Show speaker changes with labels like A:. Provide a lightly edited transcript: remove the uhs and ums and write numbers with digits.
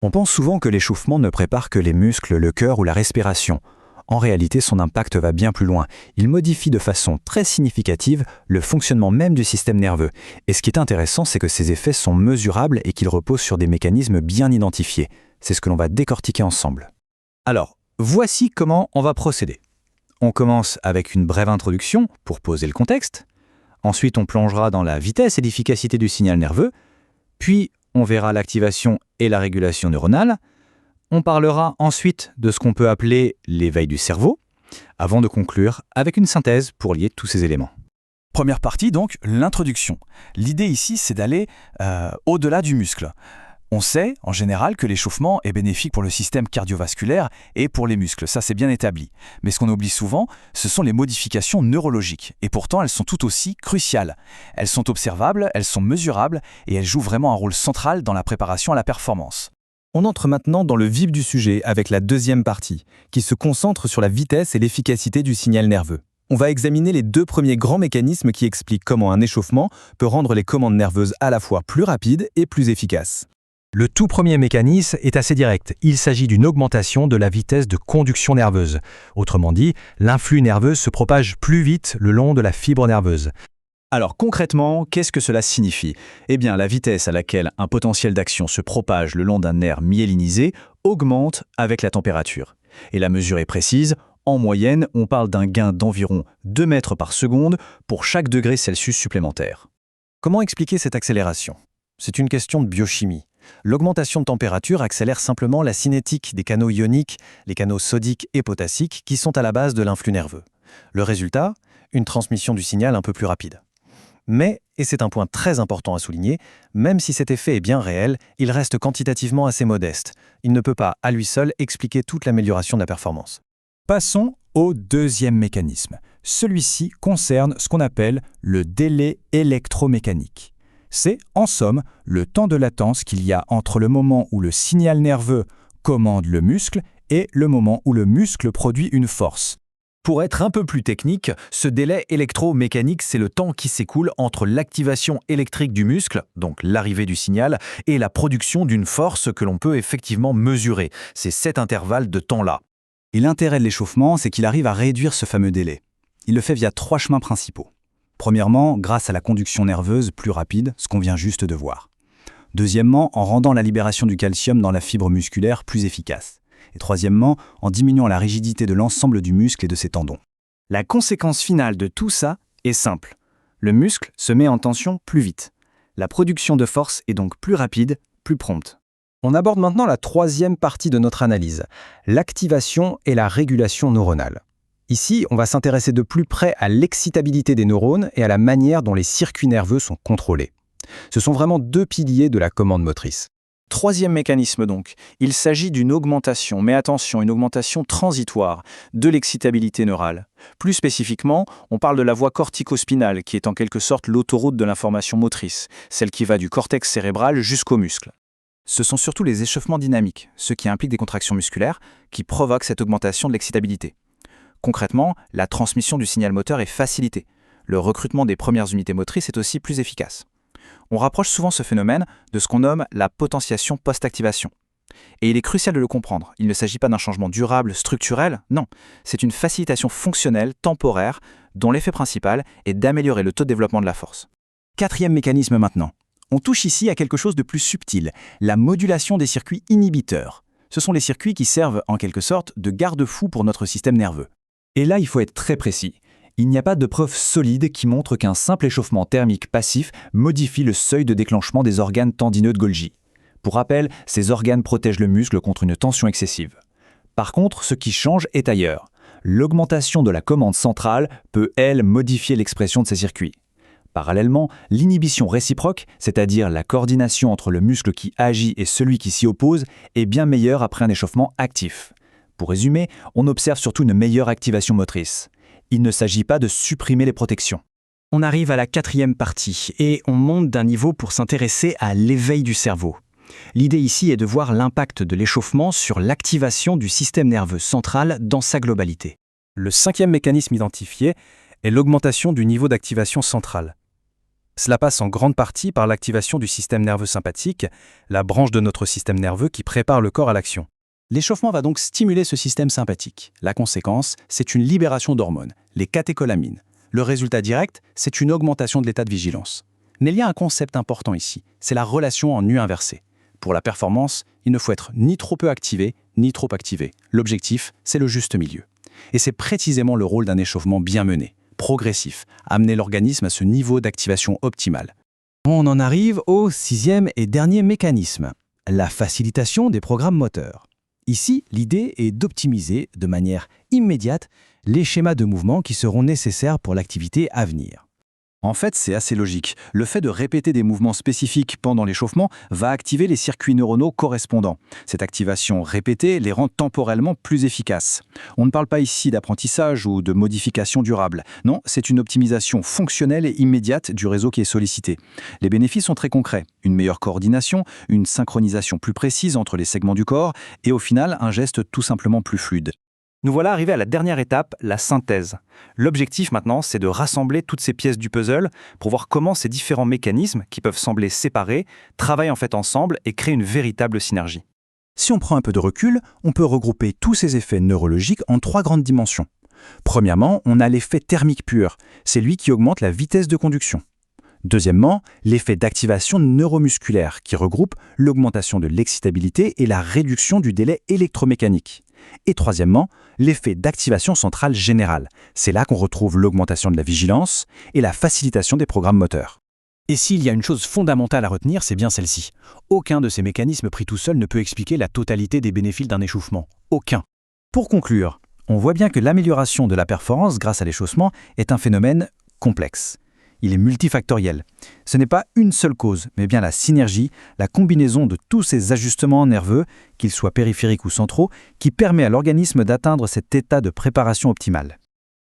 A: On pense souvent que l'échauffement ne prépare que les muscles, le cœur ou la respiration. En réalité, son impact va bien plus loin. Il modifie de façon très significative le fonctionnement même du système nerveux. Et ce qui est intéressant, c'est que ces effets sont mesurables et qu'ils reposent sur des mécanismes bien identifiés. C'est ce que l'on va décortiquer ensemble. Alors, voici comment on va procéder. On commence avec une brève introduction pour poser le contexte. Ensuite, on plongera dans la vitesse et l'efficacité du signal nerveux. Puis, on verra l'activation et la régulation neuronale. On parlera ensuite de ce qu'on peut appeler l'éveil du cerveau, avant de conclure avec une synthèse pour lier tous ces éléments.
B: Première partie, donc, l'introduction. L'idée ici, c'est d'aller au-delà du muscle. On sait, en général, que l'échauffement est bénéfique pour le système cardiovasculaire et pour les muscles, ça c'est bien établi. Mais ce qu'on oublie souvent, ce sont les modifications neurologiques. Et pourtant, elles sont tout aussi cruciales. Elles sont observables, elles sont mesurables, et elles jouent vraiment un rôle central dans la préparation à la performance.
C: On entre maintenant dans le vif du sujet avec la deuxième partie, qui se concentre sur la vitesse et l'efficacité du signal nerveux. On va examiner les deux premiers grands mécanismes qui expliquent comment un échauffement peut rendre les commandes nerveuses à la fois plus rapides et plus efficaces.
D: Le tout premier mécanisme est assez direct. Il s'agit d'une augmentation de la vitesse de conduction nerveuse. Autrement dit, l'influx nerveux se propage plus vite le long de la fibre nerveuse.
A: Alors concrètement, qu'est-ce que cela signifie? Eh bien, la vitesse à laquelle un potentiel d'action se propage le long d'un nerf myélinisé augmente avec la température. Et la mesure est précise. En moyenne, on parle d'un gain d'environ 2 mètres par seconde pour chaque degré Celsius supplémentaire.
C: Comment expliquer cette accélération? C'est une question de biochimie. L'augmentation de température accélère simplement la cinétique des canaux ioniques, les canaux sodiques et potassiques qui sont à la base de l'influx nerveux. Le résultat? Une transmission du signal un peu plus rapide. Mais, et c'est un point très important à souligner, même si cet effet est bien réel, il reste quantitativement assez modeste. Il ne peut pas, à lui seul, expliquer toute l'amélioration de la performance.
B: Passons au deuxième mécanisme. Celui-ci concerne ce qu'on appelle le délai électromécanique. C'est, en somme, le temps de latence qu'il y a entre le moment où le signal nerveux commande le muscle et le moment où le muscle produit une force.
E: Pour être un peu plus technique, ce délai électromécanique, c'est le temps qui s'écoule entre l'activation électrique du muscle, donc l'arrivée du signal, et la production d'une force que l'on peut effectivement mesurer. C'est cet intervalle de temps-là.
A: Et l'intérêt de l'échauffement, c'est qu'il arrive à réduire ce fameux délai. Il le fait via 3 chemins principaux. Premièrement, grâce à la conduction nerveuse plus rapide, ce qu'on vient juste de voir. Deuxièmement, en rendant la libération du calcium dans la fibre musculaire plus efficace. Et troisièmement, en diminuant la rigidité de l'ensemble du muscle et de ses tendons. La conséquence finale de tout ça est simple. Le muscle se met en tension plus vite. La production de force est donc plus rapide, plus prompte.
C: On aborde maintenant la troisième partie de notre analyse, l'activation et la régulation neuronale. Ici, on va s'intéresser de plus près à l'excitabilité des neurones et à la manière dont les circuits nerveux sont contrôlés. Ce sont vraiment 2 piliers de la commande motrice.
A: Troisième mécanisme donc, il s'agit d'une augmentation, mais attention, une augmentation transitoire de l'excitabilité neurale. Plus spécifiquement, on parle de la voie corticospinale, qui est en quelque sorte l'autoroute de l'information motrice, celle qui va du cortex cérébral jusqu'au muscle. Ce sont surtout les échauffements dynamiques, ceux qui impliquent des contractions musculaires, qui provoquent cette augmentation de l'excitabilité. Concrètement, la transmission du signal moteur est facilitée. Le recrutement des premières unités motrices est aussi plus efficace. On rapproche souvent ce phénomène de ce qu'on nomme la potentiation post-activation. Et il est crucial de le comprendre. Il ne s'agit pas d'un changement durable, structurel, non. C'est une facilitation fonctionnelle, temporaire, dont l'effet principal est d'améliorer le taux de développement de la force. Quatrième mécanisme maintenant. On touche ici à quelque chose de plus subtil, la modulation des circuits inhibiteurs. Ce sont les circuits qui servent en quelque sorte de garde-fou pour notre système nerveux. Et là, il faut être très précis. Il n'y a pas de preuve solide qui montre qu'un simple échauffement thermique passif modifie le seuil de déclenchement des organes tendineux de Golgi. Pour rappel, ces organes protègent le muscle contre une tension excessive. Par contre, ce qui change est ailleurs. L'augmentation de la commande centrale peut, elle, modifier l'expression de ces circuits. Parallèlement, l'inhibition réciproque, c'est-à-dire la coordination entre le muscle qui agit et celui qui s'y oppose, est bien meilleure après un échauffement actif. Pour résumer, on observe surtout une meilleure activation motrice. Il ne s'agit pas de supprimer les protections. On arrive à la 4e partie et on monte d'un niveau pour s'intéresser à l'éveil du cerveau. L'idée ici est de voir l'impact de l'échauffement sur l'activation du système nerveux central dans sa globalité.
C: Le 5e mécanisme identifié est l'augmentation du niveau d'activation centrale.
D: Cela passe en grande partie par l'activation du système nerveux sympathique, la branche de notre système nerveux qui prépare le corps à l'action.
C: L'échauffement va donc stimuler ce système sympathique. La conséquence, c'est une libération d'hormones, les catécholamines. Le résultat direct, c'est une augmentation de l'état de vigilance. Mais il y a un concept important ici, c'est la relation en U inversée. Pour la performance, il ne faut être ni trop peu activé, ni trop activé. L'objectif, c'est le juste milieu. Et c'est précisément le rôle d'un échauffement bien mené, progressif, amener l'organisme à ce niveau d'activation optimale. On en arrive au 6e et dernier mécanisme, la facilitation des programmes moteurs. Ici, l'idée est d'optimiser de manière immédiate les schémas de mouvement qui seront nécessaires pour l'activité à venir.
A: En fait, c'est assez logique. Le fait de répéter des mouvements spécifiques pendant l'échauffement va activer les circuits neuronaux correspondants. Cette activation répétée les rend temporellement plus efficaces. On ne parle pas ici d'apprentissage ou de modification durable. Non, c'est une optimisation fonctionnelle et immédiate du réseau qui est sollicité. Les bénéfices sont très concrets. Une meilleure coordination, une synchronisation plus précise entre les segments du corps et au final, un geste tout simplement plus fluide.
B: Nous voilà arrivés à la dernière étape, la synthèse. L'objectif maintenant, c'est de rassembler toutes ces pièces du puzzle pour voir comment ces différents mécanismes, qui peuvent sembler séparés, travaillent en fait ensemble et créent une véritable synergie.
D: Si on prend un peu de recul, on peut regrouper tous ces effets neurologiques en 3 grandes dimensions. Premièrement, on a l'effet thermique pur, c'est lui qui augmente la vitesse de conduction. Deuxièmement, l'effet d'activation neuromusculaire qui regroupe l'augmentation de l'excitabilité et la réduction du délai électromécanique. Et troisièmement, l'effet d'activation centrale générale. C'est là qu'on retrouve l'augmentation de la vigilance et la facilitation des programmes moteurs.
C: Et s'il y a une chose fondamentale à retenir, c'est bien celle-ci. Aucun de ces mécanismes pris tout seul ne peut expliquer la totalité des bénéfices d'un échauffement. Aucun.
D: Pour conclure, on voit bien que l'amélioration de la performance grâce à l'échauffement est un phénomène complexe. Il est multifactoriel. Ce n'est pas une seule cause, mais bien la synergie, la combinaison de tous ces ajustements nerveux, qu'ils soient périphériques ou centraux, qui permet à l'organisme d'atteindre cet état de préparation optimale.